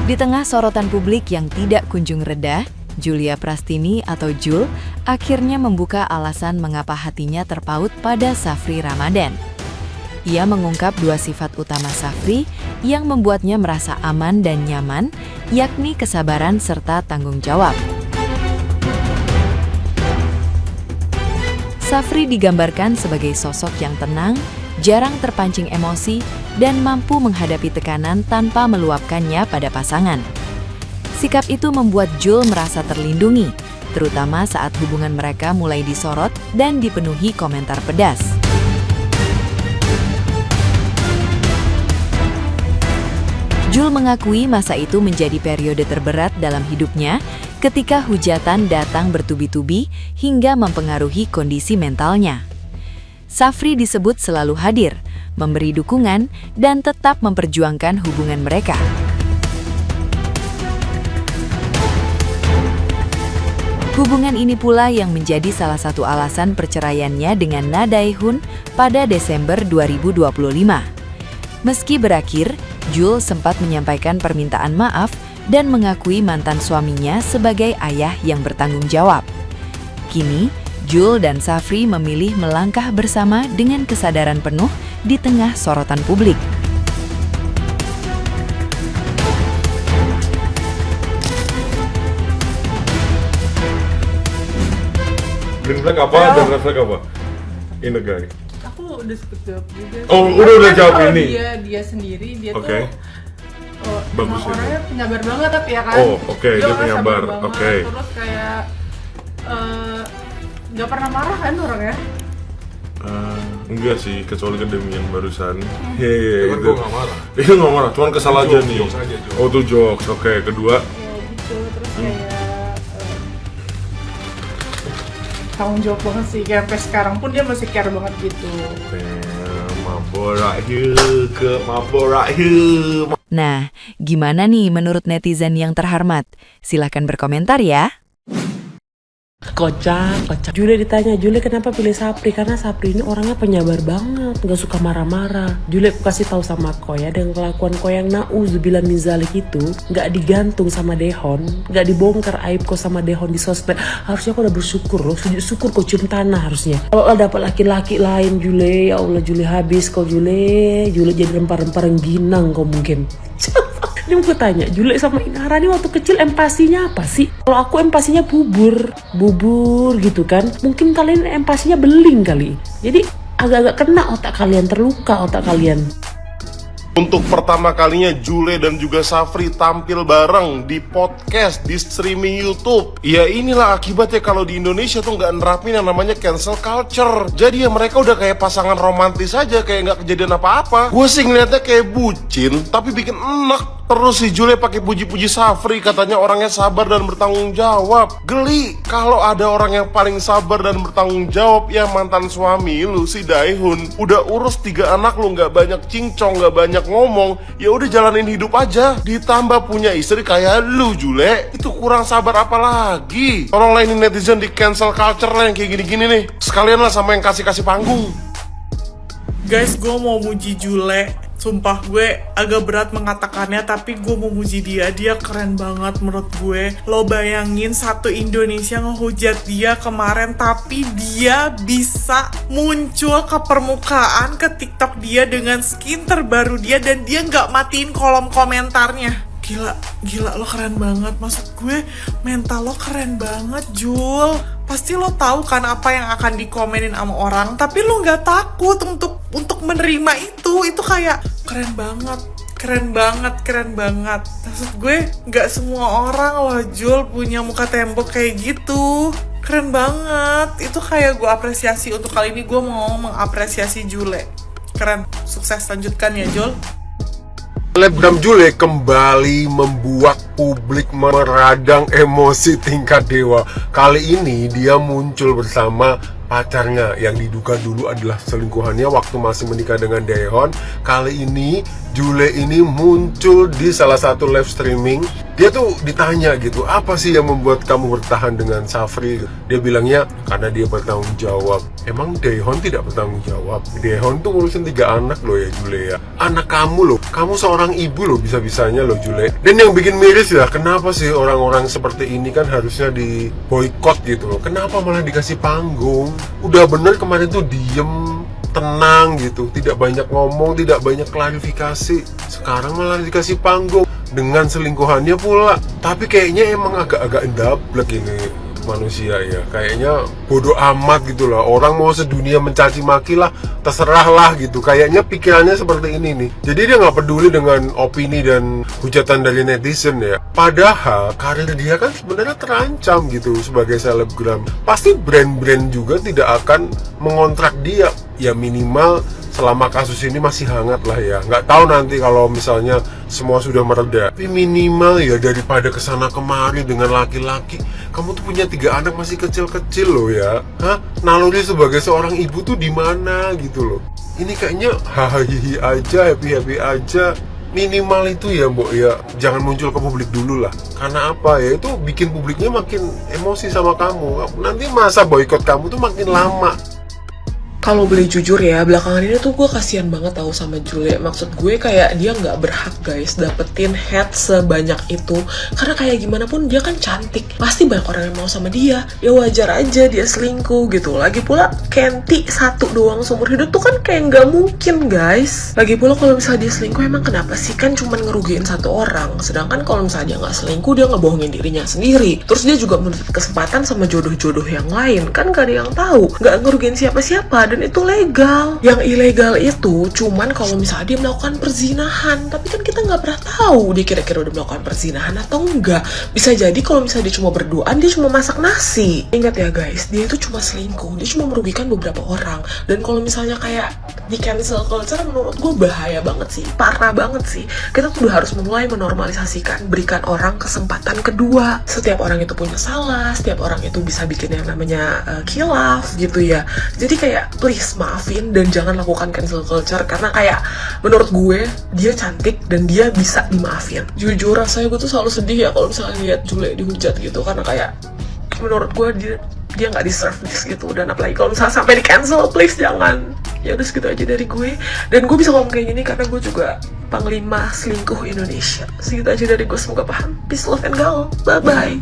Di tengah sorotan publik yang tidak kunjung reda, Julia Prastini atau Jul akhirnya membuka alasan mengapa hatinya terpaut pada Safri Ramadan. Ia mengungkap dua sifat utama Safri yang membuatnya merasa aman dan nyaman, yakni kesabaran serta tanggung jawab. Safri digambarkan sebagai sosok yang tenang, jarang terpancing emosi, dan mampu menghadapi tekanan tanpa meluapkannya pada pasangan. Sikap itu membuat Jul merasa terlindungi, terutama saat hubungan mereka mulai disorot dan dipenuhi komentar pedas. Jul mengakui masa itu menjadi periode terberat dalam hidupnya ketika hujatan datang bertubi-tubi hingga mempengaruhi kondisi mentalnya. Safri disebut selalu hadir, memberi dukungan, dan tetap memperjuangkan hubungan mereka. Hubungan ini pula yang menjadi salah satu alasan perceraiannya dengan Na Dae-hoon pada Desember 2025. Meski berakhir, Jul sempat menyampaikan permintaan maaf dan mengakui mantan suaminya sebagai ayah yang bertanggung jawab. Kini, Jul dan Safri memilih melangkah bersama dengan kesadaran penuh di tengah sorotan publik. Green flag apa dan red flag apa? In a guy. Aku udah sempet jawab juga. Oh, udah jawab ini. Dia sendiri dia Oke. tuh Bagus emang ya. orangnya penyabar banget tapi ya kan. Oh, oke, dia orangnya penyabar. sabar banget, Oke. Terus kayak nggak pernah marah kan orangnya. Enggak sih, kecuali kan Demian barusan. Hehehe, Cuman itu. gue gak marah. Itu nggak marah, cuman kesal aja nih. Jokes aja, jokes. Oh, tuh jokes. Oke, kedua. Ya gitu terus kayak tanggung jawab banget sih, kayak sampai sekarang pun dia masih care banget gitu. Mabora. Nah, gimana nih menurut netizen yang terhormat? Silahkan berkomentar ya. Kocak. Jule ditanya, Jule kenapa pilih Safri? Karena Safri ini orangnya penyabar banget, gak suka marah-marah. Jule aku kasih tahu sama kau ya, dengan kelakuan kau yang na'udzubillah min zalik itu, gak digantung sama Dae-hoon, gak dibongkar aib kau sama Dae-hoon di sosmed. Harusnya kau udah bersyukur loh, sujud syukur kau cium tanah harusnya. Kalau dapat laki-laki lain Jule, ya Allah Jule habis kau Jule jadi rempah-rempah rengginang kau mungkin. Ini mau tanya, Jule sama Inara nih waktu kecil empasinya apa sih? Kalau aku empasinya bubur gitu kan. Mungkin kalian empasinya beling kali. Jadi agak-agak kena otak kalian, terluka otak kalian. Untuk pertama kalinya Jule dan juga Safri tampil bareng di podcast di streaming YouTube. Ya inilah akibatnya kalau di Indonesia tuh nggak nerapin yang namanya cancel culture. Jadi ya mereka udah kayak pasangan romantis aja, kayak nggak kejadian apa-apa. Gue sih ngeliatnya kayak bucin, tapi bikin enak. Terus si Jule pakai puji-puji Safri, katanya orangnya sabar dan bertanggung jawab. Geli, kalau ada orang yang paling sabar dan bertanggung jawab ya mantan suami lu si Dae-hoon. Udah urus 3 anak lu, nggak banyak cincong, nggak banyak ngomong, ya udah jalanin hidup aja. Ditambah punya istri kayak lu Jule, itu kurang sabar apa lagi? Tolong lainin netizen di cancel culture lah yang kayak gini-gini nih. Sekalian lah sama yang kasih panggung. Guys, gue mau muji Jule. Sumpah gue agak berat mengatakannya, tapi gue mau muji dia. Dia keren banget menurut gue. Lo bayangin satu Indonesia ngehujat dia kemarin, tapi dia bisa muncul ke permukaan ke TikTok dia dengan skin terbaru dia, dan dia nggak matiin kolom komentarnya. Gila, lo keren banget. Maksud gue, mental lo keren banget, Jul. Pasti lo tahu kan apa yang akan dikomenin sama orang, tapi lo nggak takut untuk menerima itu. Itu kayak keren banget. Maksud gue, nggak semua orang loh, Jul, punya muka tembok kayak gitu. Keren banget. Itu kayak gue apresiasi. Untuk kali ini gue mau mengapresiasi Jule. Keren. Sukses, lanjutkan ya, Jul. Selebgram Jule kembali membuat publik meradang emosi tingkat dewa. Kali ini dia muncul bersama pacarnya yang diduga dulu adalah selingkuhannya waktu masih menikah dengan Dae-hoon. Kali ini Jule ini muncul di salah satu live streaming. Dia tuh ditanya gitu, apa sih yang membuat kamu bertahan dengan Safri? Dia bilangnya karena dia bertanggung jawab. Emang Daehoon tidak bertanggung jawab? Daehoon tuh ngurusin 3 anak loh ya Jule ya. Anak kamu loh, kamu seorang ibu loh bisa-bisanya loh Jule. Dan yang bikin miris ya, kenapa sih orang-orang seperti ini kan harusnya di boykot gitu loh. Kenapa malah dikasih panggung? Udah bener kemarin tuh diem, tenang gitu, tidak banyak ngomong, tidak banyak klarifikasi. Sekarang malah dikasih panggung dengan selingkuhannya pula. Tapi kayaknya emang agak-agak ndablek ini manusia ya, kayaknya bodoh amat gitu lah. Orang mau sedunia mencaci maki lah, terserah lah gitu. Kayaknya pikirannya seperti ini nih. Jadi dia nggak peduli dengan opini dan hujatan dari netizen ya. Padahal karir dia kan sebenarnya terancam gitu sebagai selebgram. Pasti brand-brand juga tidak akan mengontrak dia. Ya minimal selama kasus ini masih hangat lah ya. Nggak tahu nanti kalau misalnya semua sudah mereda. Tapi minimal ya daripada kesana kemari dengan laki-laki. Kamu tuh punya 3 anak masih kecil-kecil loh ya. Hah? Naluri sebagai seorang ibu tuh di mana gitu loh. Ini kayaknya hahaha aja, happy-happy aja. Minimal itu ya Mbok ya, jangan muncul ke publik dulu lah. Karena apa ya, itu bikin publiknya makin emosi sama kamu. Nanti masa boykot kamu tuh makin lama. Kalau boleh jujur ya, belakangan ini tuh gue kasihan banget tahu sama Jule. Maksud gue kayak dia nggak berhak guys dapetin head sebanyak itu. Karena kayak gimana pun dia kan cantik. Pasti banyak orang yang mau sama dia. Ya wajar aja dia selingkuh gitu. Lagi pula Kenti 1 doang seumur hidup tuh kan kayak nggak mungkin guys. Lagi pula kalau misalnya dia selingkuh emang kenapa sih? Kan cuman ngerugiin 1 orang. Sedangkan kalau misalnya dia nggak selingkuh, dia ngebohongin dirinya sendiri. Terus dia juga menutup kesempatan sama jodoh-jodoh yang lain. Kan gak ada yang tahu. Nggak ngerugiin siapa-siapa. Dan itu legal. Yang ilegal itu cuman kalau misalnya dia melakukan perzinahan. Tapi kan kita nggak pernah tahu dia kira-kira udah melakukan perzinahan atau enggak. Bisa jadi kalau misalnya dia cuma berduaan, dia cuma masak nasi. Ingat ya guys, dia itu cuma selingkuh. Dia cuma merugikan beberapa orang. Dan kalau misalnya kayak di cancel culture, menurut gue bahaya banget sih, parah banget sih. Kita tuh udah harus mulai menormalisasikan, berikan orang kesempatan kedua. Setiap orang itu punya salah, setiap orang itu bisa bikin yang namanya khilaf gitu ya. Jadi kayak please maafin dan jangan lakukan cancel culture, karena kayak menurut gue dia cantik dan dia bisa dimaafin. Jujur rasanya gue tuh selalu sedih ya kalau misalnya lihat Jule dihujat gitu, karena kayak menurut gue dia nggak deserve this gitu. Dan apalagi kalau misalnya sampai di cancel, please jangan. Ya udah segitu aja dari gue. Dan gue bisa ngomong kayak gini karena gue juga panglima selingkuh Indonesia. Segitu aja dari gue, semoga paham. Peace, love, and gaul. Bye-bye.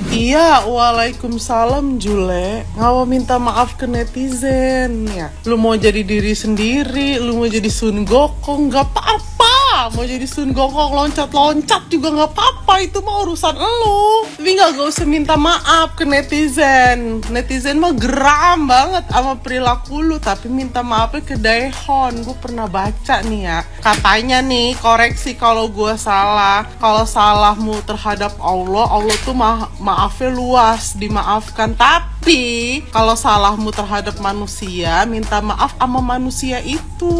Iya, waalaikumsalam Jule. Nggak mau minta maaf ke netizen ya. Lu mau jadi diri sendiri, lu mau jadi Sun Gokong, nggak apa-apa. Mau jadi Sun Gokong loncat-loncat juga nggak apa-apa. Itu mah urusan lu. Tapi nggak usah minta maaf ke netizen. Netizen mah geram banget sama perilaku lu. Tapi minta maafnya ke Daehoon. Gue pernah baca nih ya. Katanya nih, koreksi kalau gue salah. Kalau salahmu terhadap Allah, Allah tuh maafnya luas, dimaafkan. Tapi kalau salahmu terhadap manusia, minta maaf sama manusia itu.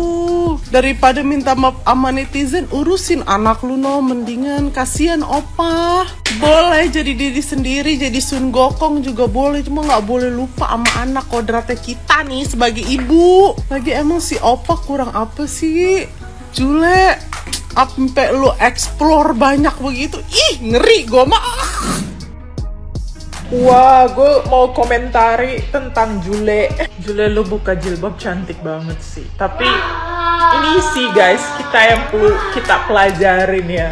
Daripada minta maaf sama netizen, urusin anak lu no. Mendingan kasihan opa. Boleh jadi diri sendiri, jadi Sun Gokong juga boleh. Cuma gak boleh lupa sama anak, kodratnya kita nih sebagai ibu. Lagi emang si opa kurang apa sih Jule? Sampai lu explore banyak begitu. Ih, ngeri gue mah. Wah, gue mau komentari tentang Jule. Jule, lu buka jilbab cantik banget sih. Tapi ini sih guys, kita yang perlu kita pelajarin ya.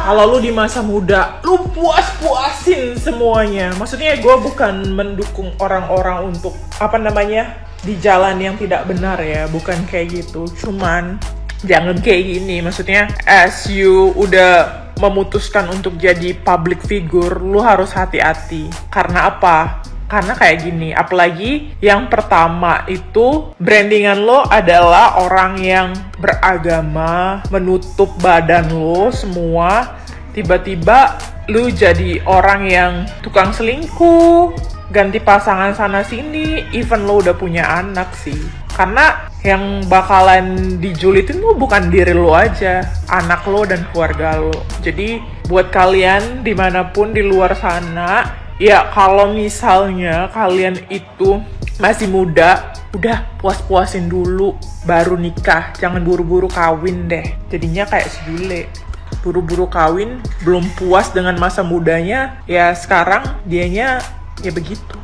Kalau lu di masa muda, lu puas-puasin semuanya. Maksudnya gue bukan mendukung orang-orang untuk di jalan yang tidak benar ya. Bukan kayak gitu. Cuman jangan kayak gini. Maksudnya as you udah memutuskan untuk jadi public figure, lu harus hati-hati. Karena apa? Karena kayak gini, apalagi yang pertama itu brandingan lo adalah orang yang beragama, menutup badan lo semua. Tiba-tiba lu jadi orang yang tukang selingkuh, ganti pasangan sana sini, even lo udah punya anak sih. Karena yang bakalan dijulitin tuh bukan diri lo aja, anak lo dan keluarga lo. Jadi buat kalian dimanapun di luar sana, ya kalau misalnya kalian itu masih muda, udah puas-puasin dulu baru nikah. Jangan buru-buru kawin deh. Jadinya kayak si Jule, buru-buru kawin, belum puas dengan masa mudanya, ya sekarang dianya ya begitu.